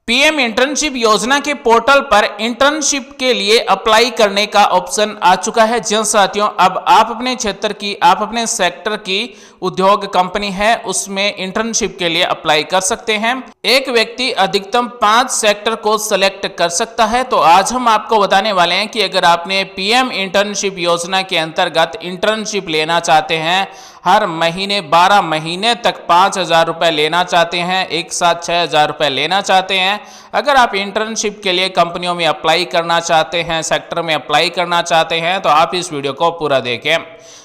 PM internship योजना के portal पर इंटर्नशिप के लिए अप्लाई करने का ऑप्शन आ चुका है। जी साथियों, अब आप अपने क्षेत्र की, आप अपने सेक्टर की उद्योग कंपनी है उसमें इंटर्नशिप के लिए अप्लाई कर सकते हैं। एक व्यक्ति अधिकतम 5 सेक्टर को सेलेक्ट कर सकता है। तो आज हम आपको बताने वाले हैं कि अगर आपने पीएम इंटर्नशिप योजना के अंतर्गत इंटर्नशिप लेना चाहते हैं, हर महीने 12 महीने तक 5,000 रुपए लेना चाहते हैं, एक साथ 6,000 रुपए लेना चाहते हैं, अगर आप इंटर्नशिप के लिए कंपनियों में अप्लाई करना चाहते हैं, सेक्टर में अप्लाई करना चाहते हैं, तो आप इस वीडियो को पूरा देखें।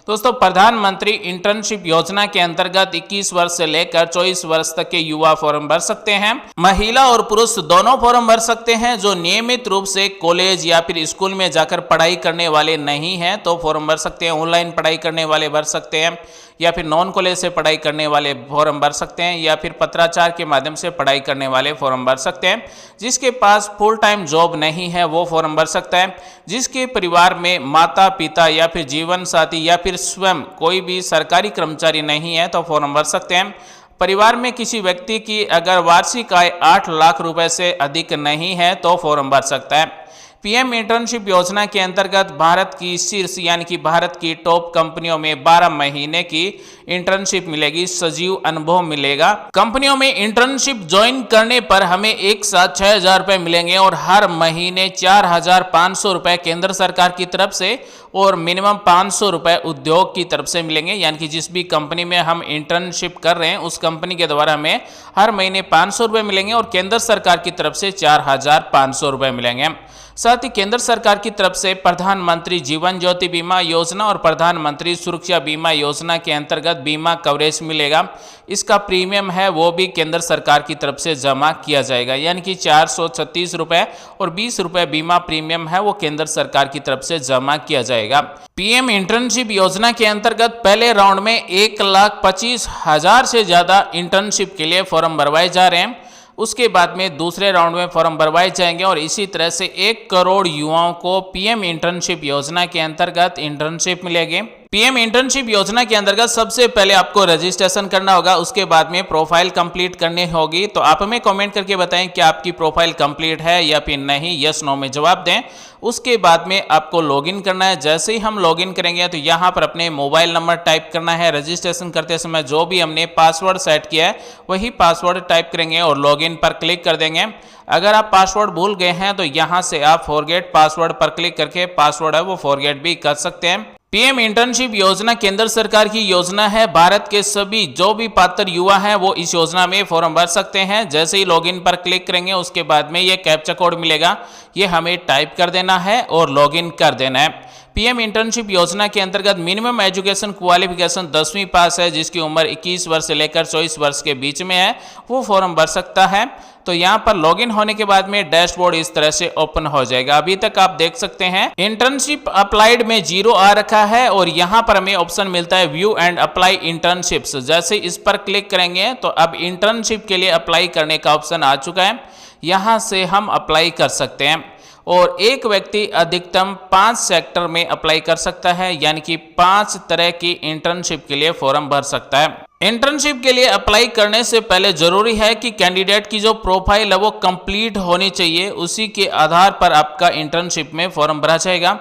दोस्तों, प्रधानमंत्री इंटर्नशिप योजना के अंतर्गत 21 वर्ष से लेकर 24 वर्ष तक के युवा फॉर्म भर सकते हैं। महिला और पुरुष दोनों फॉर्म भर सकते हैं। जो नियमित रूप से कॉलेज या फिर स्कूल में जाकर पढ़ाई करने वाले नहीं हैं तो फॉर्म भर सकते हैं। ऑनलाइन पढ़ाई करने वाले भर सकते हैं, या फिर नॉन कॉलेज से पढ़ाई करने वाले फॉर्म भर सकते हैं, या फिर पत्राचार के माध्यम से पढ़ाई करने वाले फॉर्म भर सकते हैं। जिसके पास फुल टाइम जॉब नहीं है वो फॉर्म भर सकता है। जिसके परिवार में माता पिता या फिर जीवन साथी या फिर स्वयं कोई भी सरकारी कर्मचारी नहीं है तो फॉर्म भर सकते हैं। परिवार में किसी व्यक्ति की अगर वार्षिक आय 8 लाख रुपए से अधिक नहीं है तो फॉर्म भर सकता है। पीएम इंटर्नशिप योजना के अंतर्गत भारत की शीर्ष यानी कि भारत की टॉप कंपनियों में 12 महीने की इंटर्नशिप मिलेगी, सजीव अनुभव मिलेगा। कंपनियों में इंटर्नशिप ज्वाइन करने पर हमें एक साथ 6,000 रुपए मिलेंगे और हर महीने 4,500 रुपए केंद्र सरकार की तरफ से और मिनिमम 500 रुपए उद्योग की तरफ से मिलेंगे। यानी कि जिस भी कंपनी में हम इंटर्नशिप कर रहे हैं उस कंपनी के द्वारा हमें हर महीने 500 रुपए मिलेंगे और केंद्र सरकार की तरफ से 4,500 रुपए मिलेंगे। साथ ही केंद्र सरकार की तरफ से प्रधानमंत्री जीवन ज्योति बीमा योजना और प्रधानमंत्री सुरक्षा बीमा योजना के अंतर्गत बीमा कवरेज मिलेगा। इसका प्रीमियम है वो भी केंद्र सरकार की तरफ से जमा किया जाएगा। यानी कि 436 रुपए और 20 रुपए बीमा प्रीमियम है वो केंद्र सरकार की तरफ से जमा किया जाएगा। पीएम इंटर्नशिप योजना के अंतर्गत पहले राउंड में 1,25,000 से ज्यादा इंटर्नशिप के लिए फॉर्म भरवाए जा रहे हैं। उसके बाद में दूसरे राउंड में फॉर्म भरवाए जाएंगे और इसी तरह से 1 करोड़ युवाओं को पीएम इंटर्नशिप योजना के अंतर्गत इंटर्नशिप मिलेगी। पीएम इंटर्नशिप योजना के अंतर्गत सबसे पहले आपको रजिस्ट्रेशन करना होगा, उसके बाद में प्रोफाइल कंप्लीट करनी होगी। तो आप हमें कमेंट करके बताएं कि आपकी प्रोफाइल कंप्लीट है या फिर नहीं, यस नो में जवाब दें। उसके बाद में आपको लॉगिन करना है। जैसे ही हम लॉगिन करेंगे तो यहाँ पर अपने मोबाइल नंबर टाइप करना है। रजिस्ट्रेशन करते समय जो भी हमने पासवर्ड सेट किया है वही पासवर्ड टाइप करेंगे और लॉगिन पर क्लिक कर देंगे। अगर आप पासवर्ड भूल गए हैं तो यहाँ से आप फॉरगेट पासवर्ड पर क्लिक करके पासवर्ड है वो फॉरगेट भी कर सकते हैं। पीएम इंटर्नशिप योजना केंद्र सरकार की योजना है। भारत के सभी जो भी पात्र युवा हैं वो इस योजना में फॉर्म भर सकते हैं। जैसे ही लॉगिन पर क्लिक करेंगे उसके बाद में ये कैप्चा कोड मिलेगा, ये हमें टाइप कर देना है और लॉगिन कर देना है। पीएम इंटर्नशिप योजना के अंतर्गत मिनिमम एजुकेशन क्वालिफिकेशन 10वीं पास है। जिसकी उम्र 21 वर्ष से लेकर 24 वर्ष के बीच में है वो फॉर्म भर सकता है। तो यहाँ पर लॉगिन होने के बाद में डैशबोर्ड इस तरह से ओपन हो जाएगा। अभी तक आप देख सकते हैं इंटर्नशिप अप्लाइड में 0 आ रखा है और यहाँ पर हमें ऑप्शन मिलता है व्यू एंड अप्लाई इंटर्नशिप्स। जैसे इस पर क्लिक करेंगे तो अब इंटर्नशिप के लिए अप्लाई करने का ऑप्शन आ चुका है। यहाँ से हम अप्लाई कर सकते हैं और एक व्यक्ति अधिकतम 5 सेक्टर में अप्लाई कर सकता है। यानी कि 5 तरह की इंटर्नशिप के लिए फॉर्म भर सकता है। इंटर्नशिप के लिए अप्लाई करने से पहले जरूरी है कि कैंडिडेट की जो प्रोफाइल है वो कंप्लीट होनी चाहिए। उसी के आधार पर आपका इंटर्नशिप में फॉर्म भरा जाएगा।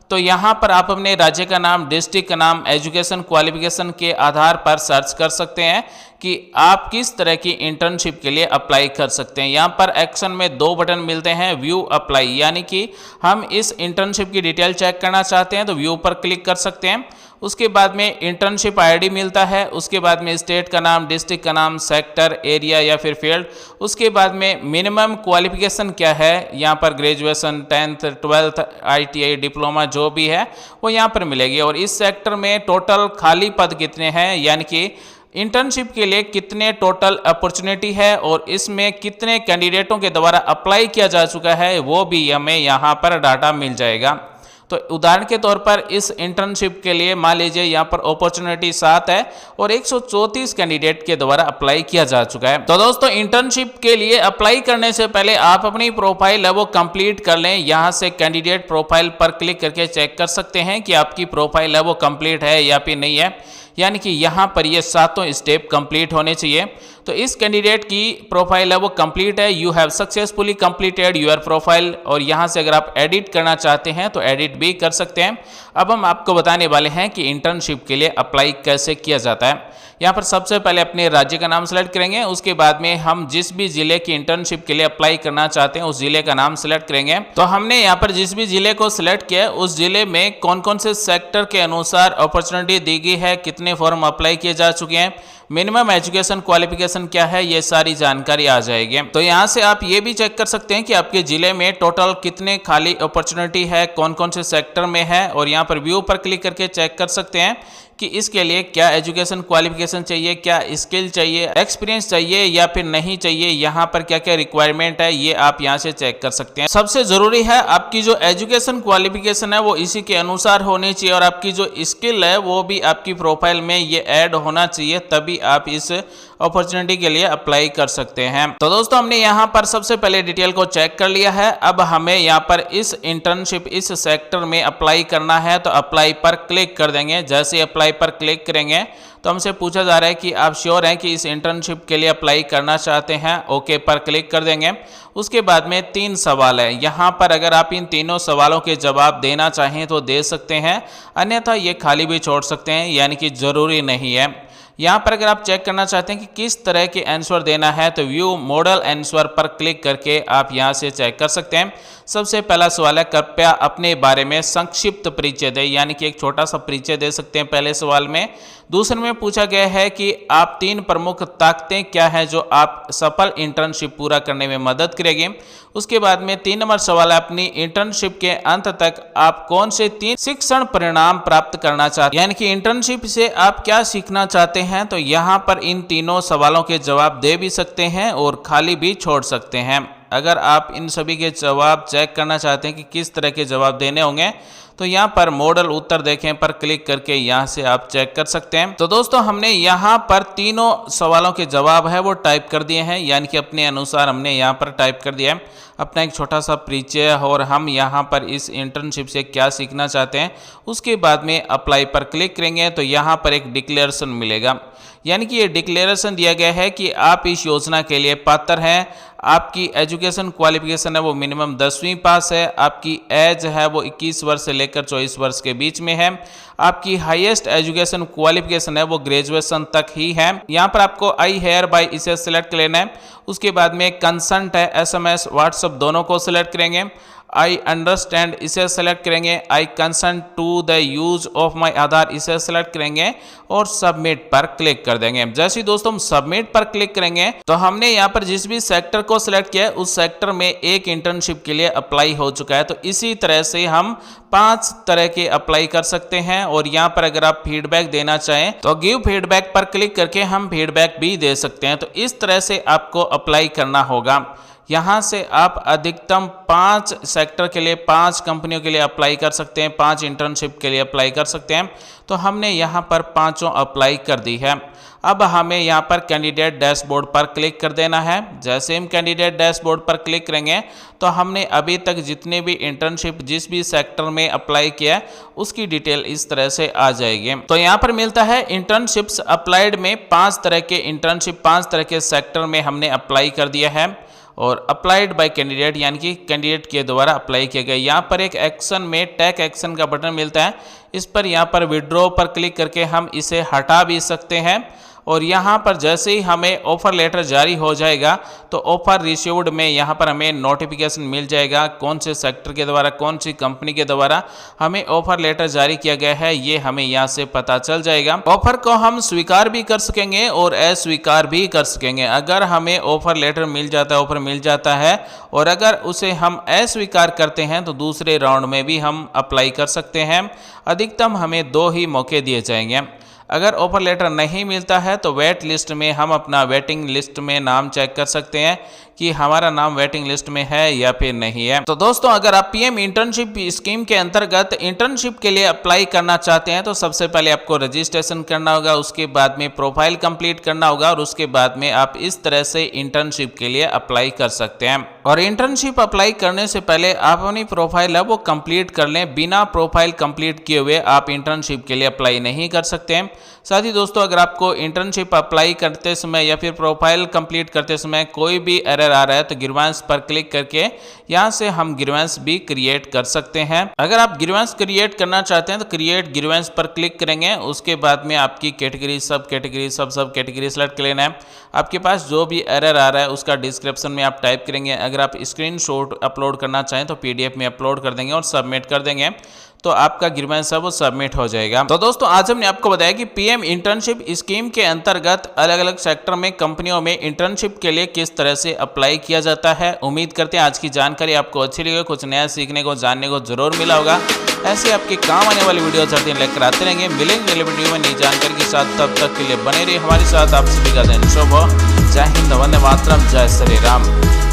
तो यहाँ पर आप अपने राज्य का नाम, डिस्ट्रिक्ट का नाम, एजुकेशन क्वालिफिकेशन के आधार पर सर्च कर सकते हैं कि आप किस तरह की इंटर्नशिप के लिए अप्लाई कर सकते हैं। यहाँ पर एक्शन में 2 बटन मिलते हैं, व्यू अप्लाई, यानी कि हम इस इंटर्नशिप की डिटेल चेक करना चाहते हैं तो व्यू पर क्लिक कर सकते हैं। उसके बाद में इंटर्नशिप आईडी मिलता है। उसके बाद में स्टेट का नाम, डिस्ट्रिक्ट का नाम, सेक्टर, एरिया या फिर फील्ड। उसके बाद में मिनिमम क्वालिफिकेशन क्या है, यहाँ पर graduation, 10th, 12th, ITI, diploma जो भी है वो यहाँ पर मिलेगी। और इस सेक्टर में टोटल खाली पद कितने हैं, यानी कि इंटर्नशिप के लिए कितने टोटल अपॉर्चुनिटी है और इसमें कितने कैंडिडेटों के द्वारा अप्लाई किया जा चुका है वो भी हमें यहाँ पर डाटा मिल जाएगा। तो उदाहरण के तौर पर इस इंटर्नशिप के लिए मान लीजिए यहाँ पर अपॉर्चुनिटी 7 है और 134 कैंडिडेट के द्वारा अप्लाई किया जा चुका है। तो दोस्तों, इंटर्नशिप के लिए अप्लाई करने से पहले आप अपनी प्रोफाइल है वो कंप्लीट कर लें। यहाँ से कैंडिडेट प्रोफाइल पर क्लिक करके चेक कर सकते हैं कि आपकी प्रोफाइल है वो कंप्लीट है या फिर नहीं है। यानी कि यहाँ पर ये 7 स्टेप कंप्लीट होने चाहिए। तो इस कैंडिडेट की प्रोफाइल है वो कंप्लीट है। You have successfully completed your profile, और यहाँ से अगर आप एडिट करना चाहते हैं तो एडिट भी कर सकते हैं। अब हम आपको बताने वाले हैं कि इंटर्नशिप के लिए अप्लाई कैसे किया जाता है। यहाँ पर सबसे पहले अपने राज्य का नाम सेलेक्ट करेंगे, उसके बाद में हम जिस भी जिले की इंटर्नशिप के लिए अप्लाई करना चाहते हैं उस जिले का नाम सेलेक्ट करेंगे। तो हमने यहाँ पर जिस भी जिले को सिलेक्ट किया है उस जिले में कौन कौन से सेक्टर के अनुसार अपॉर्चुनिटी दी गई है, कितने फॉर्म अप्लाई किए जा चुके हैं, मिनिमम एजुकेशन क्वालिफिकेशन क्या है, ये सारी जानकारी आ जाएगी। तो यहाँ से आप ये भी चेक कर सकते हैं कि आपके जिले में टोटल कितने खाली अपॉर्चुनिटी है, कौन कौन से सेक्टर में है, और यहाँ पर व्यू पर क्लिक करके चेक कर सकते हैं कि इसके लिए क्या एजुकेशन क्वालिफिकेशन चाहिए, क्या स्किल चाहिए, एक्सपीरियंस चाहिए या फिर नहीं चाहिए, यहाँ पर क्या क्या रिक्वायरमेंट है, ये आप यहाँ से चेक कर सकते हैं। सबसे जरूरी है आपकी जो एजुकेशन क्वालिफिकेशन है वो इसी के अनुसार होनी चाहिए, और आपकी जो स्किल है वो भी आपकी प्रोफाइल में ये ऐड होना चाहिए, तभी आप इस अपॉर्चुनिटी के लिए अप्लाई कर सकते हैं। तो दोस्तों हमने यहाँ पर सबसे पहले डिटेल को चेक कर लिया है। अब हमें यहाँ पर इस इंटर्नशिप इस सेक्टर में अप्लाई करना है, तो अप्लाई पर क्लिक कर देंगे। जैसे अप्लाई पर क्लिक करेंगे तो हमसे पूछा जा रहा है कि आप श्योर हैं कि इस इंटर्नशिप के लिए अप्लाई करना चाहते हैं। ओके पर क्लिक कर देंगे। उसके बाद में 3 सवाल है, यहाँ पर अगर आप इन तीनों सवालों के जवाब देना चाहें तो दे सकते हैं, अन्यथा ये खाली भी छोड़ सकते हैं, यानी कि जरूरी नहीं है। यहाँ पर अगर आप चेक करना चाहते हैं कि किस तरह के आंसर देना है तो व्यू मॉडल आंसर पर क्लिक करके आप यहाँ से चेक कर सकते हैं। सबसे पहला सवाल है, कृपया अपने बारे में संक्षिप्त परिचय दें, यानी कि एक छोटा सा परिचय दे सकते हैं पहले सवाल में। दूसरे में पूछा गया है कि आप 3 प्रमुख ताकतें क्या हैं जो आप सफल इंटर्नशिप पूरा करने में मदद करेगी। उसके बाद में 3 नंबर सवाल है, अपनी इंटर्नशिप के अंत तक आप कौन से 3 शिक्षण परिणाम प्राप्त करना चाहते हैं, यानी कि इंटर्नशिप से आप क्या सीखना चाहते हैं। तो यहाँ पर इन तीनों सवालों के जवाब दे भी सकते हैं और खाली भी छोड़ सकते हैं। अगर आप इन सभी के जवाब चेक करना चाहते हैं कि किस तरह के जवाब देने होंगे तो यहाँ पर मॉडल उत्तर देखें पर क्लिक करके यहाँ से आप चेक कर सकते हैं। तो दोस्तों हमने यहाँ पर तीनों सवालों के जवाब है वो टाइप कर दिए हैं, यानी कि अपने अनुसार हमने यहाँ पर टाइप कर दिया है अपना एक छोटा सा परिचय, और हम यहाँ पर इस इंटर्नशिप से क्या सीखना चाहते हैं। उसके बाद में अप्लाई पर क्लिक करेंगे तो यहाँ पर एक डिक्लेरेशन मिलेगा, यानी कि ये डिक्लेरेशन दिया गया है कि आप इस योजना के लिए पात्र हैं। आपकी एजुकेशन क्वालिफिकेशन है वो मिनिमम 10वीं पास है, आपकी एज है वो 21 वर्ष से लेकर 24 वर्ष के बीच में है, आपकी हाईएस्ट एजुकेशन क्वालिफिकेशन है वो ग्रेजुएशन तक ही है। यहाँ पर आपको आई हेयर बाय इसे सिलेक्ट कर लेना है। उसके बाद में कंसेंट है, SMS व्हाट्सएप दोनों को सिलेक्ट करेंगे। आई अंडरस्टैंड इसे सेलेक्ट करेंगे। I consent to the use of my Aadhaar इसे सेलेक्ट करेंगे और सबमिट पर क्लिक कर देंगे। जैसे ही दोस्तों हम सबमिट पर क्लिक करेंगे तो हमने यहाँ पर जिस भी सेक्टर को सिलेक्ट किया है उस सेक्टर में एक इंटर्नशिप के लिए अप्लाई हो चुका है। तो इसी तरह से हम 5 तरह के अप्लाई कर सकते हैं। और यहाँ पर अगर आप फीडबैक देना चाहें तो गिव फीडबैक पर क्लिक करके हम फीडबैक भी दे सकते हैं। तो इस तरह से आपको अप्लाई करना होगा। यहाँ से आप अधिकतम 5 सेक्टर के लिए 5 कंपनियों के लिए अप्लाई कर सकते हैं, 5 इंटर्नशिप के लिए अप्लाई कर सकते हैं। तो हमने यहाँ पर 5 अप्लाई कर दी है। अब हमें यहाँ पर कैंडिडेट डैशबोर्ड पर क्लिक कर देना है। जैसे हम कैंडिडेट डैशबोर्ड पर क्लिक करेंगे तो हमने अभी तक जितने भी इंटर्नशिप जिस भी सेक्टर में अप्लाई किया है उसकी डिटेल इस तरह से आ जाएगी। तो यहाँ पर मिलता है इंटर्नशिप्स अप्लाइड में 5 तरह के इंटर्नशिप 5 तरह के सेक्टर में हमने अप्लाई कर दिया है और अप्लाइड बाय कैंडिडेट यानी कि कैंडिडेट के द्वारा अप्लाई किया गया। यहाँ पर एक एक्शन में टेक एक्शन का बटन मिलता है, इस पर यहाँ पर विड्रॉ पर क्लिक करके हम इसे हटा भी सकते हैं। और यहाँ पर जैसे ही हमें ऑफर लेटर जारी हो जाएगा तो ऑफर रिसीव्ड में यहाँ पर हमें नोटिफिकेशन मिल जाएगा कौन से सेक्टर के द्वारा कौन सी कंपनी के द्वारा हमें ऑफर लेटर जारी किया गया है, ये हमें यहाँ से पता चल जाएगा। ऑफर को हम स्वीकार भी कर सकेंगे और अस्वीकार भी कर सकेंगे। अगर हमें ऑफर लेटर मिल जाता है और अगर उसे हम अस्वीकार करते हैं तो दूसरे राउंड में भी हम अप्लाई कर सकते हैं। अधिकतम हमें 2 ही मौके दिए जाएंगे। अगर ऑफर लेटर नहीं मिलता है तो वेट लिस्ट में हम अपना वेटिंग लिस्ट में नाम चेक कर सकते हैं कि हमारा नाम वेटिंग लिस्ट में है या फिर नहीं है। तो दोस्तों अगर आप पीएम इंटर्नशिप स्कीम के अंतर्गत इंटर्नशिप के लिए अप्लाई करना चाहते हैं तो सबसे पहले आपको रजिस्ट्रेशन करना होगा, उसके बाद में प्रोफाइल कंप्लीट करना होगा और उसके बाद में आप इस तरह से इंटर्नशिप के लिए अप्लाई कर सकते हैं। और इंटर्नशिप अप्लाई करने से पहले आप अपनी प्रोफाइल है वो कंप्लीट कर लें। बिना प्रोफाइल कंप्लीट किए हुए आप इंटर्नशिप के लिए अप्लाई नहीं कर सकते हैं। साथ ही दोस्तों अगर आपको इंटर्नशिप अप्लाई करते समय या फिर प्रोफाइल कंप्लीट करते समय कोई भी एरर आ रहा है तो ग्रीवेंस पर क्लिक करके यहाँ से हम ग्रीवेंस भी क्रिएट कर सकते हैं। अगर आप ग्रीवेंस क्रिएट करना चाहते हैं तो क्रिएट ग्रीवेंस पर क्लिक करेंगे। उसके बाद में आपकी कैटेगरी सब कैटेगरी सेलेक्ट कर लेना है। आपके पास जो भी एरर आ रहा है उसका डिस्क्रिप्शन में आप टाइप करेंगे। अगर आप स्क्रीनशॉट अपलोड करना चाहें तो PDF में अपलोड कर देंगे और सबमिट कर देंगे तो आपका ग्रीवेंस है वो सबमिट हो जाएगा। तो दोस्तों आज हमने आपको बताया कि PM इंटर्नशिप स्कीम के अंतर्गत अलग अलग सेक्टर में कंपनियों में इंटर्नशिप के लिए किस तरह से अप्लाई किया जाता है। उम्मीद करते हैं आज की जानकारी आपको अच्छी लगी, कुछ नया सीखने को जानने को जरूर मिला होगा। ऐसे आपके काम आने वाली वीडियो हर दिन लेकर आते रहेंगे। मिलेंगे अगले वीडियो में नई जानकारी के साथ, तब तक के लिए बने रहिए हमारे साथ। आप सभी का दिन शुभ हो। जय हिंद, वंदे मातरम, जय श्री राम।